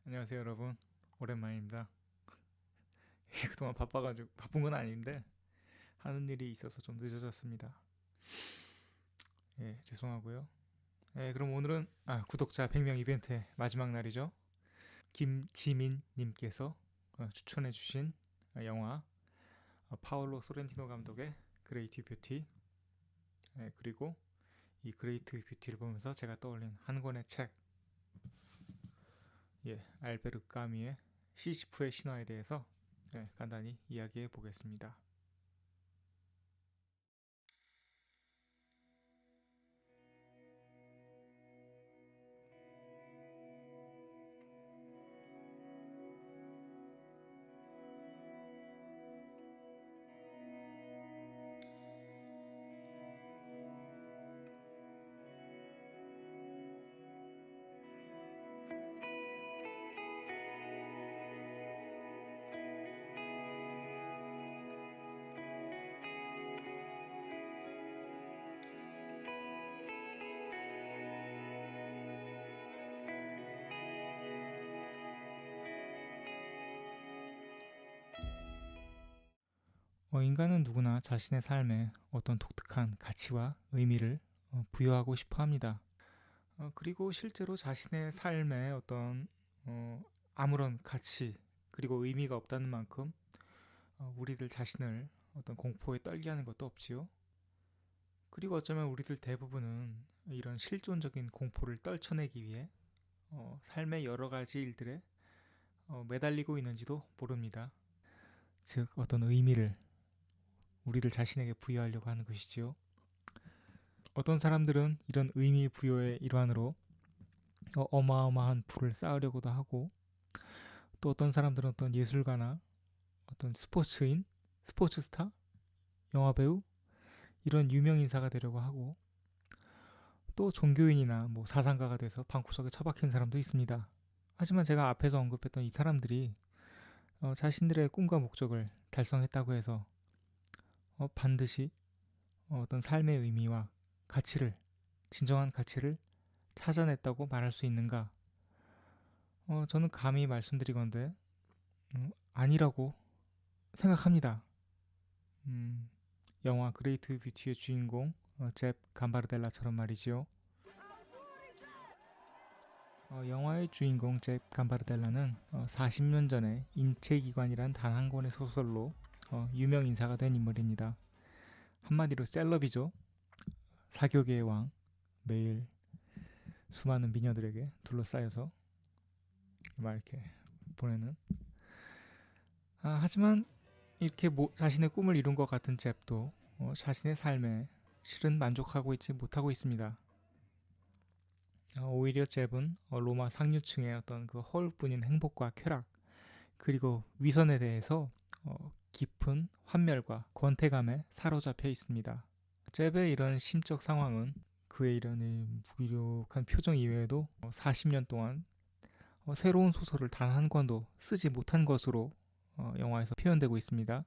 안녕하세요 여러분, 오랜만입니다. 그동안 바빠가지고 바쁜 건 아닌데 하는 일이 있어서 좀 늦어졌습니다. 죄송하고요. 그럼 오늘은 구독자 100명 이벤트의 마지막 날이죠. 김지민님께서 추천해주신 영화 파올로 소렌티노 감독의 그레이트 뷰티, 그리고 이 그레이트 뷰티를 보면서 제가 떠올린 한 권의 책, 알베르 까미의 시시프의 신화에 대해서 간단히 이야기해 보겠습니다. 인간은 누구나 자신의 삶에 어떤 독특한 가치와 의미를 부여하고 싶어 합니다. 그리고 실제로 자신의 삶에 어떤 아무런 가치 그리고 의미가 없다는 만큼 우리들 자신을 어떤 공포에 떨게 하는 것도 없지요. 그리고 어쩌면 우리들 대부분은 이런 실존적인 공포를 떨쳐내기 위해 삶의 여러 가지 일들에 매달리고 있는지도 모릅니다. 즉 어떤 의미를 우리들 자신에게 부여하려고 하는 것이지요. 어떤 사람들은 이런 의미 부여의 일환으로 어마어마한 부를 쌓으려고도 하고, 또 어떤 사람들은 어떤 예술가나 어떤 스포츠인, 스포츠 스타, 영화배우 이런 유명 인사가 되려고 하고, 또 종교인이나 뭐 사상가가 돼서 방구석에 처박힌 사람도 있습니다. 하지만 제가 앞에서 언급했던 이 사람들이 자신들의 꿈과 목적을 달성했다고 해서 반드시 어떤 삶의 의미와 가치를, 진정한 가치를 찾아냈다고 말할 수 있는가? 저는 감히 말씀드리건대 아니라고 생각합니다. 영화 그레이트 뷰티의 주인공 잽 감바르델라처럼 말이지요. 영화의 주인공 잽 감바르델라는 40년 전에 인체기관이란 단 한 권의 소설로 유명 인사가 된 인물입니다. 한마디로 셀럽이죠. 사교계의 왕, 매일 수많은 미녀들에게 둘러싸여서 막 이렇게 보내는. 하지만 이렇게 자신의 꿈을 이룬 것 같은 잽도 자신의 삶에 실은 만족하고 있지 못하고 있습니다. 오히려 잽은 로마 상류층의 어떤 그 허울뿐인 행복과 쾌락, 그리고 위선에 대해서 깊은 환멸과 권태감에 사로잡혀 있습니다. 잽의 이런 심적 상황은 그의 이런 무기력한 표정 이외에도 40년 동안 새로운 소설을 단 한 권도 쓰지 못한 것으로 영화에서 표현되고 있습니다.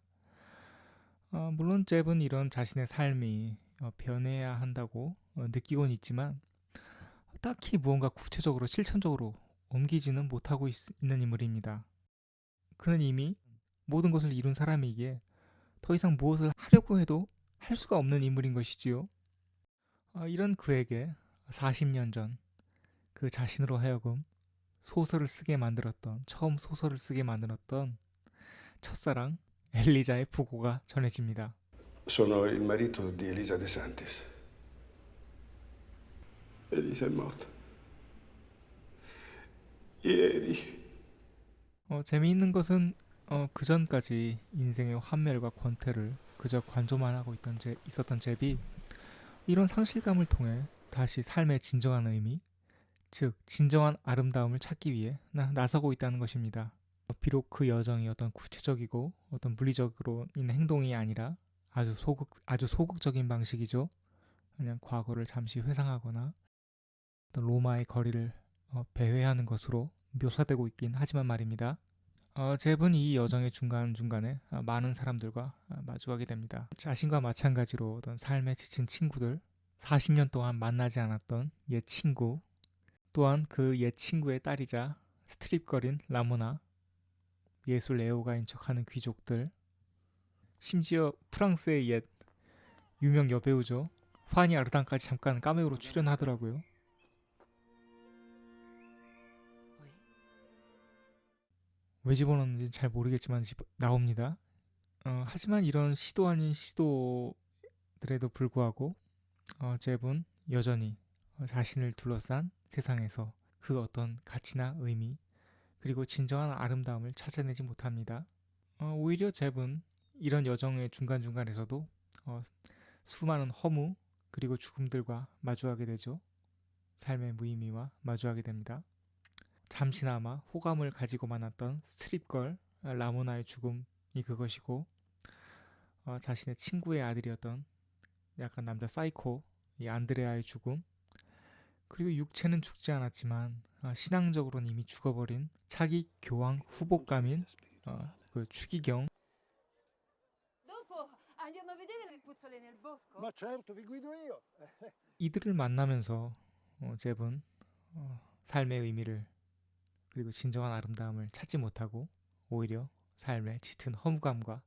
물론 잽은 이런 자신의 삶이 변해야 한다고 느끼곤 있지만 딱히 무언가 구체적으로 실천적으로 옮기지는 못하고 있는 인물입니다. 그는 이미 모든 것을 이룬 사람이기에 더 이상 무엇을 하려고 해도 할 수가 없는 인물인 것이지요. 이런 그에게 40년 전 그 자신으로 하여금 처음 소설을 쓰게 만들었던 첫사랑 엘리자의 부고가 전해집니다. Sono il marito di Elisa De Santis. Elisa è morta. Ieri. 재미있는 것은 그 전까지 인생의 환멸과 권태를 그저 관조만 하고 있었던 잽이 이런 상실감을 통해 다시 삶의 진정한 의미, 즉 진정한 아름다움을 찾기 위해 나서고 있다는 것입니다. 비록 그 여정이 어떤 구체적이고 어떤 물리적으로인 행동이 아니라 아주 소극적인 방식이죠. 그냥 과거를 잠시 회상하거나 어떤 로마의 거리를 배회하는 것으로 묘사되고 있긴 하지만 말입니다. 잽은 이 여정의 중간중간에 많은 사람들과 마주하게 됩니다. 자신과 마찬가지로 어떤 삶에 지친 친구들, 40년 동안 만나지 않았던 옛 친구, 또한 그 옛 친구의 딸이자 스트립걸인 라모나, 예술 애호가인 척하는 귀족들, 심지어 프랑스의 옛 유명 여배우죠. 파니 아르당까지 잠깐 카메오로 출연하더라고요. 왜 집어넣는지 잘 모르겠지만 나옵니다. 하지만 이런 시도 아닌 시도들에도 불구하고 잽은 여전히 자신을 둘러싼 세상에서 그 어떤 가치나 의미 그리고 진정한 아름다움을 찾아내지 못합니다. 오히려 잽은 이런 여정의 중간중간에서도 수많은 허무 그리고 죽음들과 마주하게 되죠. 삶의 무의미와 마주하게 됩니다. 잠시나마 호감을 가지고 만났던 스트립걸 라모나의 죽음이 그것이고 자신의 친구의 아들이었던 약간 남자 사이코 이 안드레아의 죽음 그리고 육체는 죽지 않았지만 신앙적으로는 이미 죽어버린 차기 교황 후보감인 그 추기경 Dopo andiamo a vedere le puzzole nel bosco? Ma certo, vi guido io. 이들을 만나면서 잽은 삶의 의미를 그리고 진정한 아름다움을 찾지 못하고 오히려 삶의 짙은 허무감과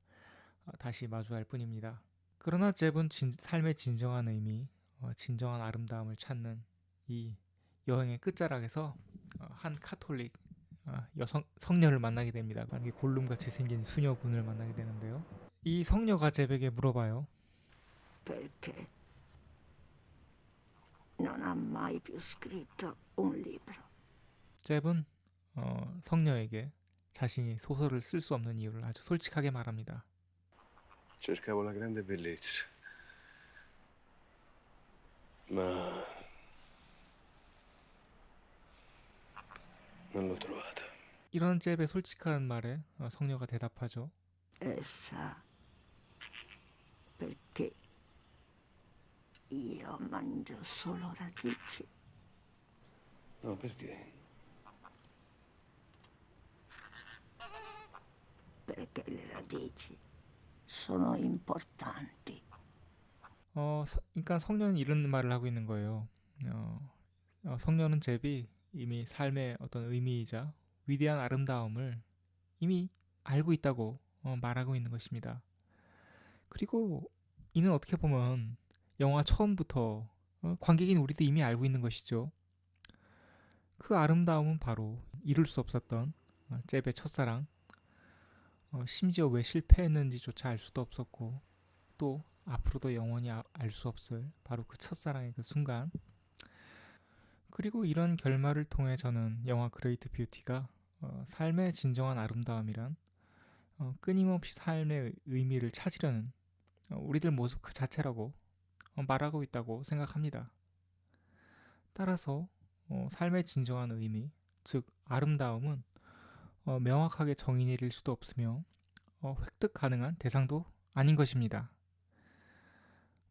다시 마주할 뿐입니다. 그러나 잽은 삶의 진정한 의미, 진정한 아름다움을 찾는 이 여행의 끝자락에서 한 카톨릭 여성 성녀를 만나게 됩니다. 만약에 골룸같이 생긴 수녀분을 만나게 되는데요. 이 성녀가 잽에게 물어봐요. Perché non ha mai più scritto un libro. 잽은 성녀에게 자신이 소설을 쓸 수 없는 이유를 아주 솔직하게 말합니다. Cercavo la grande bellezza. Ma non l'ho trovata. 이런 잽의 솔직한 말에 성녀가 대답하죠. Essa perché io mangio solo radici. No, perché? Perché le radici sono importanti. 그러니까 성녀는 이런 말을 하고 있는 거예요. 성녀는 잽이 이미 삶의 어떤 의미이자 위대한 아름다움을 이미 알고 있다고 말하고 있는 것입니다. 그리고 이는 어떻게 보면 영화 처음부터 관객인 우리도 이미 알고 있는 것이죠. 그 아름다움은 바로 이룰 수 없었던 잽의 첫사랑, 심지어 왜 실패했는지조차 알 수도 없었고 또 앞으로도 영원히 알 수 없을 바로 그 첫사랑의 그 순간. 그리고 이런 결말을 통해 저는 영화 그레이트 뷰티가 삶의 진정한 아름다움이란 끊임없이 삶의 의미를 찾으려는 우리들 모습 그 자체라고 말하고 있다고 생각합니다. 따라서 삶의 진정한 의미, 즉 아름다움은 명확하게 정의 내릴 수도 없으며 획득 가능한 대상도 아닌 것입니다.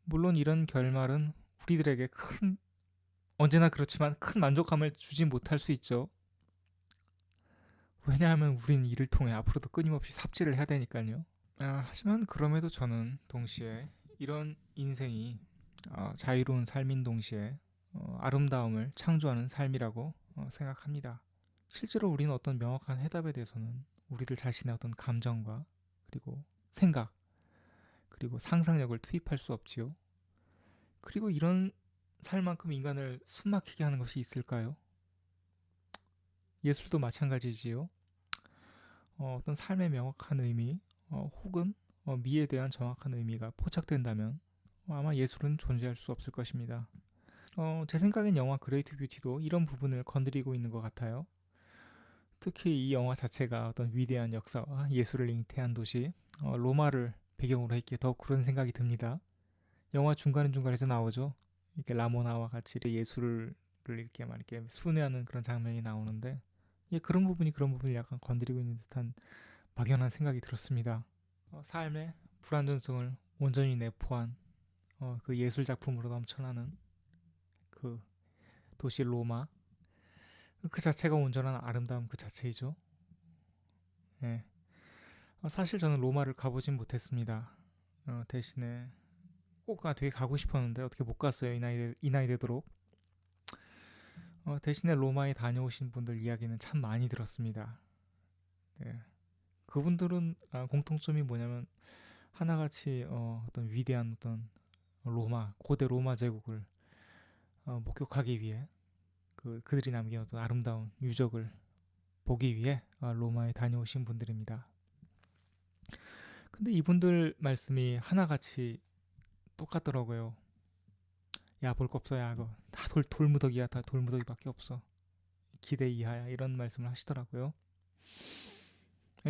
물론 이런 결말은 우리들에게 언제나 그렇지만 큰 만족감을 주지 못할 수 있죠. 왜냐하면 우린 이를 통해 앞으로도 끊임없이 삽질을 해야 되니까요. 하지만 그럼에도 저는 동시에 이런 인생이 자유로운 삶인 동시에 아름다움을 창조하는 삶이라고 생각합니다. 실제로 우리는 어떤 명확한 해답에 대해서는 우리들 자신의 어떤 감정과 그리고 생각 그리고 상상력을 투입할 수 없지요. 그리고 이런 삶만큼 인간을 숨막히게 하는 것이 있을까요? 예술도 마찬가지지요. 어떤 삶의 명확한 의미 혹은 미에 대한 정확한 의미가 포착된다면 아마 예술은 존재할 수 없을 것입니다. 제 생각엔 영화 그레이트 뷰티도 이런 부분을 건드리고 있는 것 같아요. 특히 이 영화 자체가 어떤 위대한 역사와 예술을 잉태한 도시 로마를 배경으로 했기에 더욱 그런 생각이 듭니다. 영화 중간중간에서 나오죠. 이렇게 라모나와 같이 예술을 이렇게 막 이렇게 순회하는 그런 장면이 나오는데 그런 부분을 약간 건드리고 있는 듯한 막연한 생각이 들었습니다. 삶의 불완전성을 온전히 내포한 그 예술 작품으로 넘쳐나는 그 도시 로마 그 자체가 온전한 아름다움 그 자체이죠. 예. 사실 저는 로마를 가보진 못했습니다. 대신에 꼭 되게 가고 싶었는데 어떻게 못 갔어요. 이 나이 되도록. 대신에 로마에 다녀오신 분들 이야기는 참 많이 들었습니다. 네. 그분들은 공통점이 뭐냐면 하나같이 어떤 위대한 어떤 고대 로마 제국을 목격하기 위해 그들이 남긴 어떤 아름다운 유적을 보기 위해 로마에 다녀오신 분들입니다. 근데 이분들 말씀이 하나같이 똑같더라고요. 야, 볼 거 없어. 야, 그거 다 돌무더기야. 다 돌무더기밖에 없어. 기대 이하야. 이런 말씀을 하시더라고요.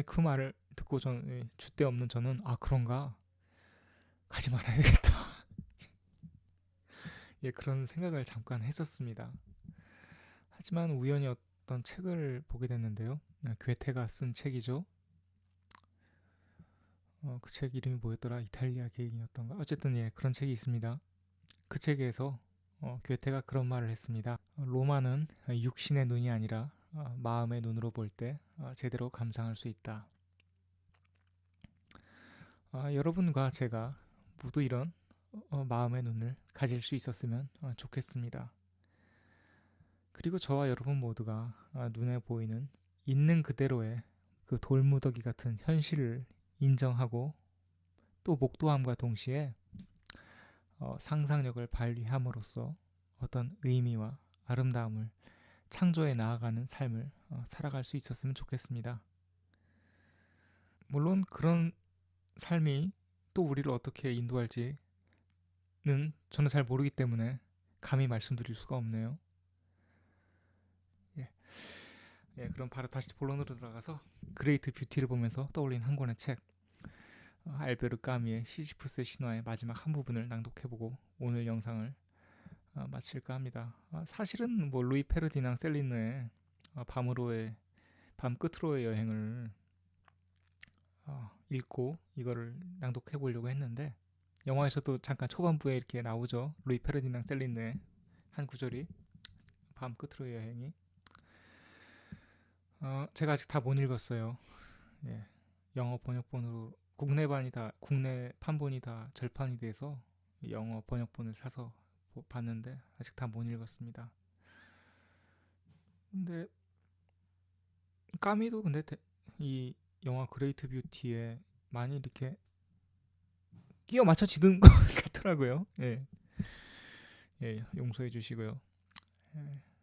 그 말을 듣고 저는 줏대 없는 저는 그런가? 가지 말아야 되겠다. 그런 생각을 잠깐 했었습니다. 하지만 우연히 어떤 책을 보게 됐는데요. 괴테가 쓴 책이죠. 그 책 이름이 뭐였더라? 이탈리아 계획이었던가? 어쨌든 그런 책이 있습니다. 그 책에서 괴테가 그런 말을 했습니다. 로마는 육신의 눈이 아니라 마음의 눈으로 볼 때 제대로 감상할 수 있다. 여러분과 제가 모두 이런 마음의 눈을 가질 수 있었으면 좋겠습니다. 그리고 저와 여러분 모두가 눈에 보이는 있는 그대로의 그 돌무더기 같은 현실을 인정하고 또 목도함과 동시에 상상력을 발휘함으로써 어떤 의미와 아름다움을 창조해 나아가는 삶을 살아갈 수 있었으면 좋겠습니다. 물론 그런 삶이 또 우리를 어떻게 인도할지는 저는 잘 모르기 때문에 감히 말씀드릴 수가 없네요. 그럼 바로 다시 본론으로 들어가서 그레이트 뷰티를 보면서 떠올린 한 권의 책, 알베르 까뮈의 시지프스의 신화의 마지막 한 부분을 낭독해보고 오늘 영상을 마칠까 합니다. 사실은 루이 페르디낭 셀린느의 밤 끝으로의 여행을 읽고 이거를 낭독해보려고 했는데, 영화에서도 잠깐 초반부에 이렇게 나오죠. 루이 페르디낭 셀린느의 한 구절이, 밤 끝으로의 여행이. 제가 아직 다 못 읽었어요. 영어 번역본으로 국내 판본이 다 절판이 돼서 영어 번역본을 사서 봤는데 아직 다 못 읽었습니다. 근데 까미도 이 영화 그레이트 뷰티에 많이 이렇게 끼워 맞춰지는 것 같더라고요. 용서해 주시고요.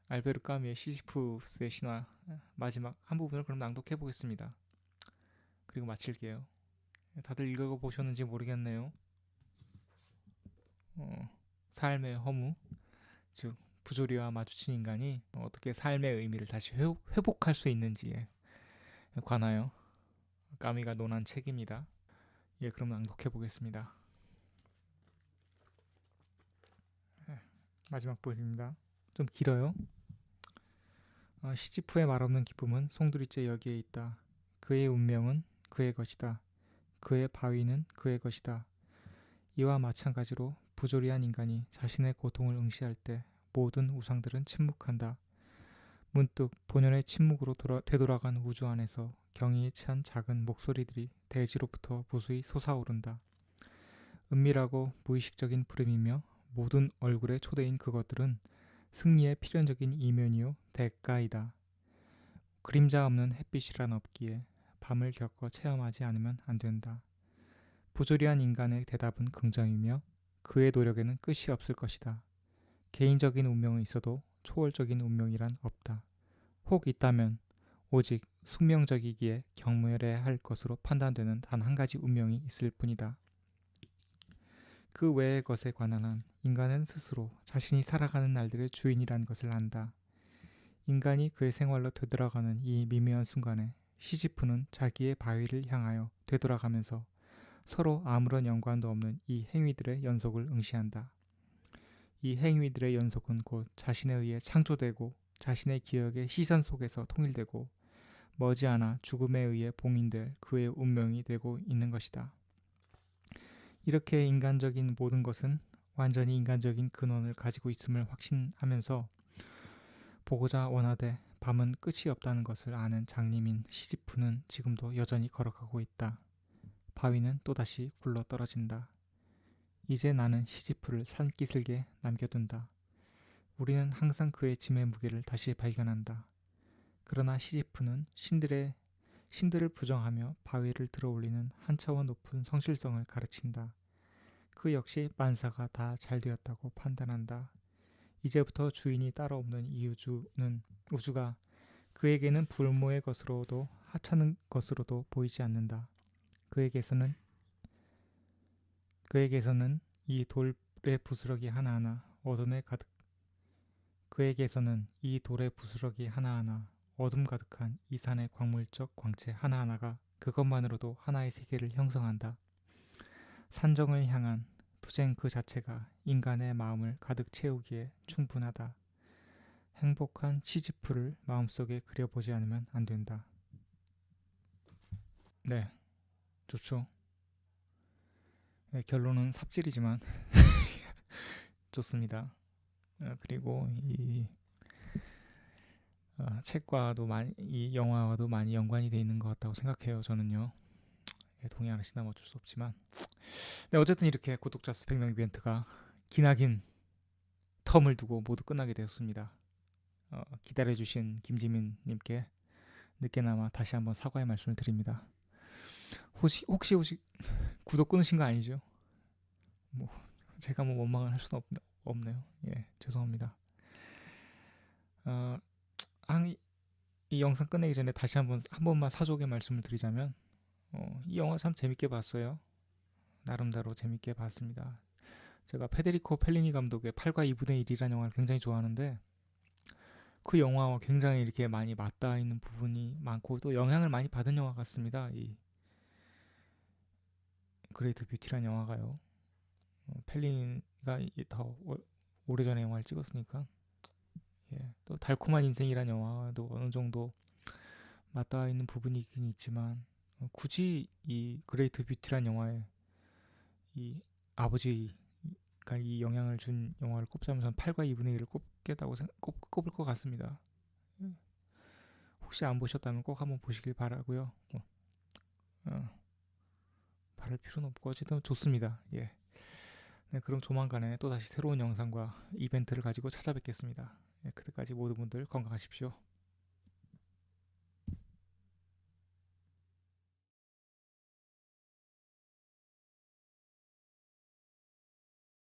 알베르 까뮈의 시지프스의 신화 마지막 한 부분을 그럼 낭독해 보겠습니다. 그리고 마칠게요. 다들 읽어보셨는지 모르겠네요. 삶의 허무, 즉 부조리와 마주친 인간이 어떻게 삶의 의미를 다시 회복할 수 있는지에 관하여 까미가 논한 책입니다. 그럼 낭독해 보겠습니다. 마지막 부분입니다. 좀 길어요. 시지프의 말없는 기쁨은 송두리째 여기에 있다. 그의 운명은 그의 것이다. 그의 바위는 그의 것이다. 이와 마찬가지로 부조리한 인간이 자신의 고통을 응시할 때 모든 우상들은 침묵한다. 문득 본연의 침묵으로 되돌아간 우주 안에서 경의에 찬 작은 목소리들이 대지로부터 무수히 솟아오른다. 은밀하고 무의식적인 부름이며 모든 얼굴의 초대인 그것들은 승리의 필연적인 이면이요 대가이다. 그림자 없는 햇빛이란 없기에 밤을 겪어 체험하지 않으면 안 된다. 부조리한 인간의 대답은 긍정이며 그의 노력에는 끝이 없을 것이다. 개인적인 운명은 있어도 초월적인 운명이란 없다. 혹 있다면 오직 숙명적이기에 경멸해야 할 것으로 판단되는 단 한 가지 운명이 있을 뿐이다. 그 외의 것에 관한 한 인간은 스스로 자신이 살아가는 날들의 주인이란 것을 안다. 인간이 그의 생활로 되돌아가는 이 미묘한 순간에 시지프는 자기의 바위를 향하여 되돌아가면서 서로 아무런 연관도 없는 이 행위들의 연속을 응시한다. 이 행위들의 연속은 곧 자신에 의해 창조되고 자신의 기억의 시선 속에서 통일되고 머지않아 죽음에 의해 봉인될 그의 운명이 되고 있는 것이다. 이렇게 인간적인 모든 것은 완전히 인간적인 근원을 가지고 있음을 확신하면서 보고자 원하되 밤은 끝이 없다는 것을 아는 장님인 시지프는 지금도 여전히 걸어가고 있다. 바위는 또다시 굴러 떨어진다. 이제 나는 시지프를 산기슭에 남겨둔다. 우리는 항상 그의 짐의 무게를 다시 발견한다. 그러나 시지프는 신들을 부정하며 바위를 들어올리는 한 차원 높은 성실성을 가르친다. 그 역시 만사가 다 잘 되었다고 판단한다. 이제부터 주인이 따로 없는 이 우주가 그에게는 불모의 것으로도 하찮은 것으로도 보이지 않는다. 그에게서는 이 돌의 부스러기 하나하나 어둠 가득한 이 산의 광물적 광채 하나하나가 그것만으로도 하나의 세계를 형성한다. 산정을 향한 투쟁 그 자체가 인간의 마음을 가득 채우기에 충분하다. 행복한 시지프를 마음속에 그려보지 않으면 안 된다. 네, 좋죠. 네, 결론은 삽질이지만 좋습니다. 그리고 이 책과도 이 영화와도 많이 연관이 돼 있는 것 같다고 생각해요. 저는요. 동의하시다면 어쩔 수 없지만, 네, 어쨌든 이렇게 구독자 수 100명 이벤트가 기나긴 텀을 두고 모두 끝나게 되었습니다. 기다려주신 김지민님께 늦게나마 다시 한번 사과의 말씀을 드립니다. 혹시 구독 끊으신 거 아니죠? 뭐 제가 뭐 원망을 할 수는 없네요. 예, 죄송합니다. 이 영상 끝내기 전에 다시 한 번만 사족의 말씀을 드리자면, 이 영화 참 재밌게 봤어요. 나름대로 재밌게 봤습니다. 제가 페데리코 펠리니 감독의 8과 2분의 1이라는 영화를 굉장히 좋아하는데, 그 영화와 굉장히 이렇게 많이 맞닿아 있는 부분이 많고 또 영향을 많이 받은 영화 같습니다. 이 그레이트 뷰티라는 영화가요. 펠리니가 더 오래전에 영화를 찍었으니까, 예, 또 달콤한 인생이라는 영화도 어느 정도 맞닿아 있는 부분이 있긴 있지만, 굳이 이 그레이트 뷰티라는 영화에 이 아버지가 이 영향을 준 영화를 꼽자면 전 8과 2분의 1을 꼽을 것 같습니다. 혹시 안 보셨다면 꼭 한번 보시길 바라고요. 바랄 필요는 없고 어쨌든 좋습니다. 예. 네, 그럼 조만간에 또 다시 새로운 영상과 이벤트를 가지고 찾아뵙겠습니다. 예, 그때까지 모든 분들 건강하십시오.